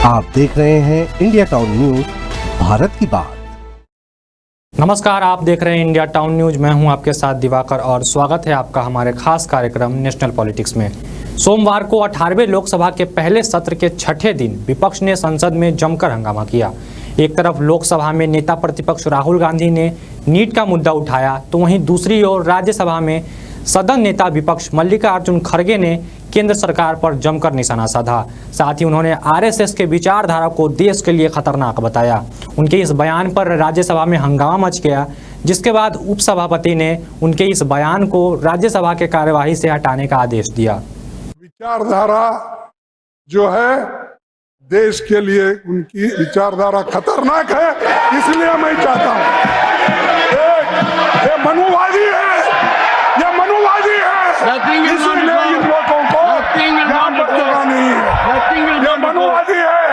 आप देख रहे हैं इंडिया टाउन न्यूज, भारत की बात। नमस्कार, आप देख रहे हैं इंडिया टाउन न्यूज। मैं हूं आपके साथ दिवाकर और स्वागत है आपका हमारे खास कार्यक्रम नेशनल पॉलिटिक्स में। सोमवार को 18वें लोकसभा के पहले सत्र के छठे दिन विपक्ष ने संसद में जमकर हंगामा किया। एक तरफ लोकसभा में नेता प्रतिपक्ष राहुल गांधी ने नीट का मुद्दा उठाया, तो वहीं दूसरी ओर राज्यसभा में सदन नेता विपक्ष मल्लिकार्जुन खड़गे ने केंद्र सरकार पर जमकर निशाना साधा। साथ ही उन्होंने आरएसएस के विचारधारा को देश के लिए खतरनाक बताया। उनके इस बयान पर राज्यसभा में हंगामा मच गया, जिसके बाद उपसभापति ने उनके इस बयान को राज्यसभा के कार्यवाही से हटाने का आदेश दिया। विचारधारा जो है देश के लिए, उनकी विचारधारा खतरनाक है, इसलिए मैं चाहता हूं ये मनुवादी है, इसलिए इन लोगों को यहाँ पर जगह नहीं है। ये मनुवादी है,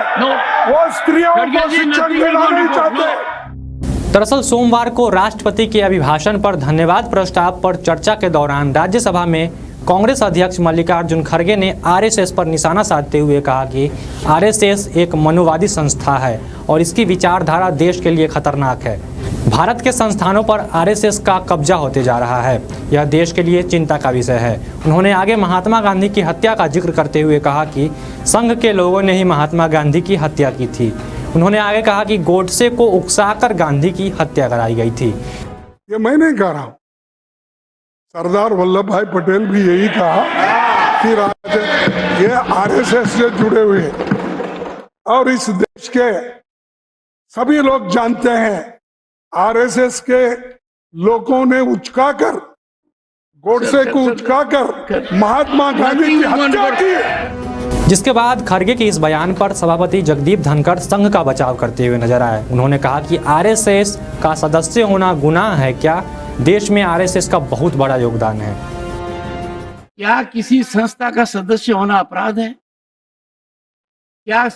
वो स्त्रियों को शिक्षण देना नहीं चाहते। दरअसल सोमवार को राष्ट्रपति के अभिभाषण पर धन्यवाद प्रस्ताव पर चर्चा के दौरान राज्यसभा में कांग्रेस अध्यक्ष मल्लिकार्जुन खड़गे ने आरएसएस पर निशाना साधते हुए कहा कि आरएसएस एक मनुवादी संस्था है और इसकी विचारधारा देश के लिए खतरनाक है। भारत के संस्थानों पर आरएसएस का कब्जा होते जा रहा है, यह देश के लिए चिंता का विषय है। उन्होंने आगे महात्मा गांधी की हत्या का जिक्र करते हुए कहा कि संघ के लोगों ने ही महात्मा गांधी की हत्या की थी। उन्होंने आगे कहा कि गोडसे को उकसाकर गांधी की हत्या कराई गई थी। ये मैं नहीं कह रहा हूं, सरदार वल्लभ भाई पटेल भी यही कहा कि ये आरएसएस से जुड़े हुए और इस देश के सभी लोग जानते हैं आरएसएस के लोगों ने उचकाकर, गोडसे को उचकाकर महात्मा गांधी की हत्या की। जिसके बाद खड़गे के इस बयान पर सभापति जगदीप धनखड़ संघ का बचाव करते हुए नजर आए। उन्होंने कहा कि आरएसएस का सदस्य होना गुनाह है क्या? देश में आरएसएस का बहुत बड़ा योगदान है। क्या किसी संस्था का सदस्य होना अपराध है? क्या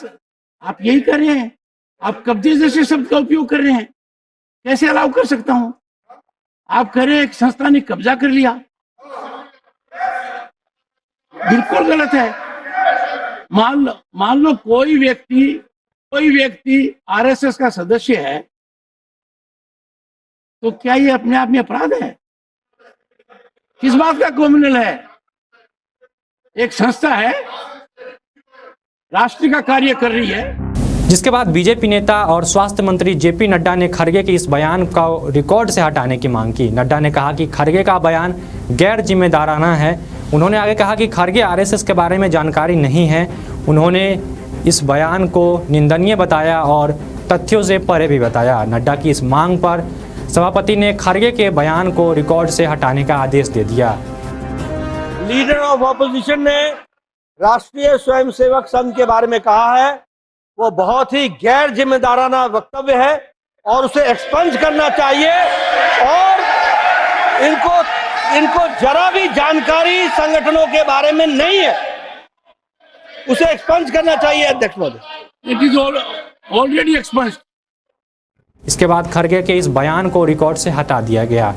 आप यही कर रहे हैं? आप कब्जे जैसे शब्द का उपयोग कर रहे हैं, कैसे अलाउ कर सकता हूं? आप कह रहे हैं एक संस्था ने कब्जा कर लिया, बिल्कुल गलत है। मान लो कोई व्यक्ति आरएसएस का सदस्य है, तो क्या ये अपने आप में अपराध है? किस बात का क्रिमिनल है? एक संस्था है, राष्ट्र का कार्य कर रही है। जिसके बाद बीजेपी नेता और स्वास्थ्य मंत्री जेपी नड्डा ने खड़गे के इस बयान का रिकॉर्ड से हटाने की मांग की। नड्डा ने कहा कि खड़गे का बयान गैर जिम्मेदाराना है। उन्होंने आगे कहा कि खड़गे आरएसएस के बारे में जानकारी नहीं है। उन्होंने इस बयान को निंदनीय बताया और तथ्यों से परे भी बताया। नड्डा की इस मांग पर सभापति ने खड़गे के बयान को रिकॉर्ड से हटाने का आदेश दे दिया। लीडर ऑफ ऑपोजिशन ने राष्ट्रीय स्वयंसेवक संघ के बारे में कहा है, वो बहुत ही गैर जिम्मेदाराना वक्तव्य है और उसे एक्सपंज करना चाहिए। और इनको जरा भी जानकारी संगठनों के बारे में नहीं है, उसे एक्सपंज करना चाहिए अध्यक्ष महोदय। It is already expunge. इसके बाद खड़गे के इस बयान को रिकॉर्ड से हटा दिया गया।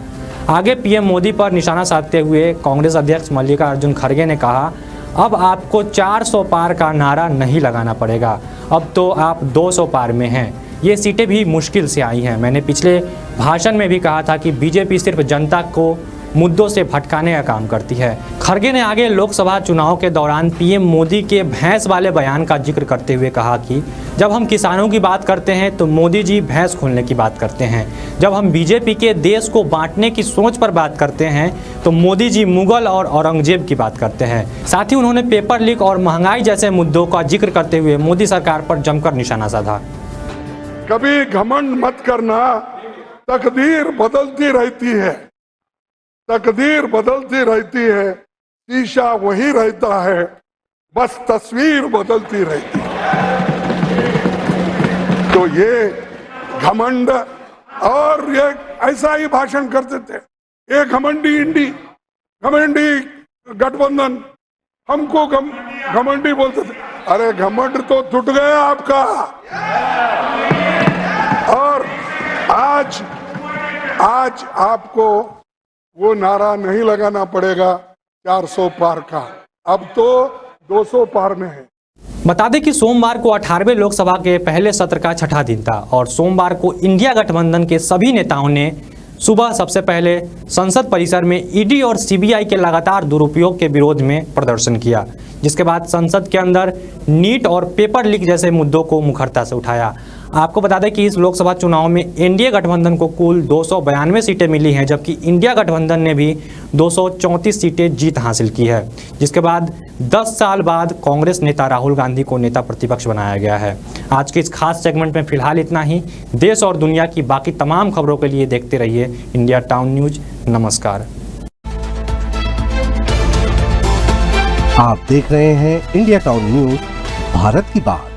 आगे पीएम मोदी पर निशाना साधते हुए कांग्रेस अध्यक्ष मल्लिकार्जुन खड़गे ने कहा, अब आपको 400 पार का नारा नहीं लगाना पड़ेगा, अब तो आप 200 पार में हैं। ये सीटें भी मुश्किल से आई हैं। मैंने पिछले भाषण में भी कहा था कि बीजेपी सिर्फ जनता को मुद्दों से भटकाने का काम करती है। खड़गे ने आगे लोकसभा चुनाव के दौरान पीएम मोदी के भैंस वाले बयान का जिक्र करते हुए कहा कि जब हम किसानों की बात करते हैं तो मोदी जी भैंस खोलने की बात करते हैं। जब हम बीजेपी के देश को बांटने की सोच पर बात करते हैं तो मोदी जी मुगल और औरंगजेब की बात करते हैं। साथ ही उन्होंने पेपर लीक और महंगाई जैसे मुद्दों का जिक्र करते हुए मोदी सरकार पर जमकर निशाना साधा। कभी घमंड मत करना, तकदीर बदलती रहती है, तकदीर बदलती रहती है, शीशा वही रहता है, बस तस्वीर बदलती रहती है। तो ये घमंड और ये ऐसा ही भाषण करते थे, ये घमंडी गठबंधन, हमको घमंडी बोलते थे। अरे घमंड तो टूट गया आपका। और आज आपको वो नारा नहीं लगाना पड़ेगा 400 पार का, अब तो 200 पार में है। बता दें कि सोमवार को 18वें लोकसभा के पहले सत्र का छठा दिन था और सोमवार को इंडिया गठबंधन के सभी नेताओं ने सुबह सबसे पहले संसद परिसर में ईडी और सीबीआई के लगातार दुरुपयोग के विरोध में प्रदर्शन किया, जिसके बाद संसद के अंदर नीट और पेपर लीक जैसे मुद्दों को मुखरता से उठाया। आपको बता दें कि इस लोकसभा चुनाव में एनडीए गठबंधन को कुल 292 सीटें मिली हैं, जबकि इंडिया गठबंधन ने भी 234 सीटें जीत हासिल की है, जिसके बाद 10 साल बाद कांग्रेस नेता राहुल गांधी को नेता प्रतिपक्ष बनाया गया है। आज के इस खास सेगमेंट में फिलहाल इतना ही। देश और दुनिया की बाकी तमाम खबरों के लिए देखते रहिए इंडिया टाउन न्यूज। नमस्कार। आप देख रहे हैं इंडिया टाउन न्यूज, भारत की बात।